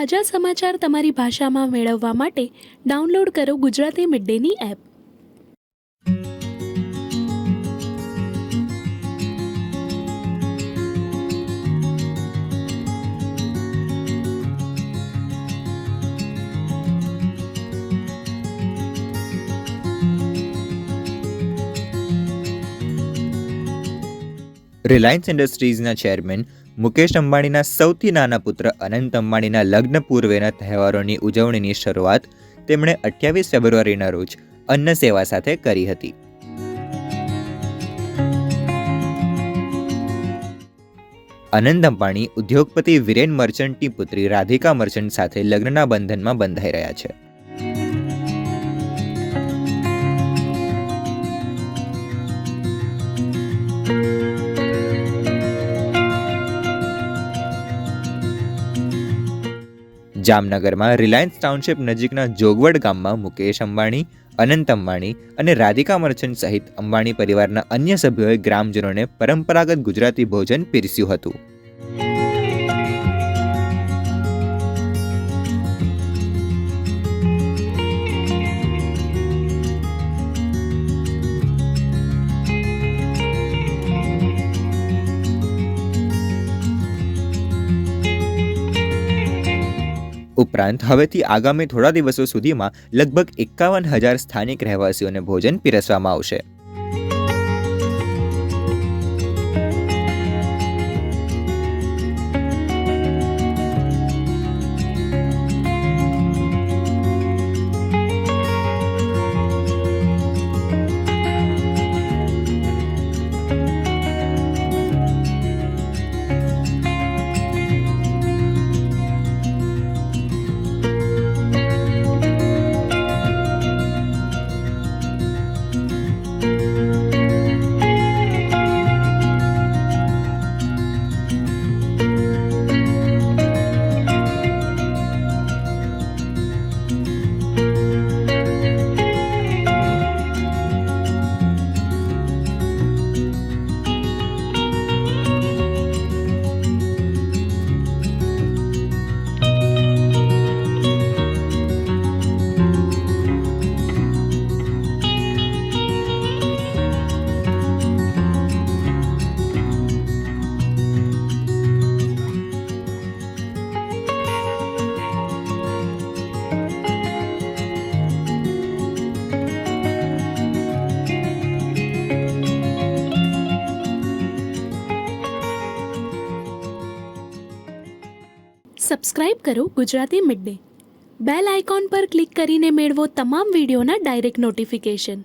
તાજા સમાચાર તમારી ભાષામાં મેળવવા માટે ડાઉનલોડ કરો ગુજરાતી મિડ ડેની એપ. રિલાયન્સ ઇન્ડસ્ટ્રીઝના ચેરમેન મુકેશ અંબાણીના સૌથી નાના પુત્ર અનંત અંબાણીના લગ્ન પૂર્વેના તહેવારોની ઉજવણીની શરૂઆત તેમણે 28 ફેબ્રુઆરીના રોજ અન્ન સેવા સાથે કરી હતી. અનંત અંબાણી ઉદ્યોગપતિ વિરેન મર્ચન્ટની પુત્રી રાધિકા મર્ચન્ટ સાથે લગ્નના બંધનમાં બંધાઈ રહ્યા છે. જામનગરમાં રિલાયન્સ ટાઉનશીપ નજીકના જોગવડ ગામમાં મુકેશ અંબાણી, અનંત અંબાણી અને રાધિકા મર્ચન્ટ સહિત અંબાણી પરિવારના અન્ય સભ્યોએ ગ્રામજનોને પરંપરાગત ગુજરાતી ભોજન પીરસ્યું હતું. ઉપરાંત હવેથી આગામી થોડા દિવસો સુધીમાં લગભગ 51,000 સ્થાનિક રહેવાસીઓને ભોજન પીરસવામાં આવશે. સબસ્ક્રાઇબ કરો Gujarati mid day. Bell icon પર ક્લિક કરીને મેળવો તમામ વિડીયોના ડાયરેક્ટ નોટિફિકેશન.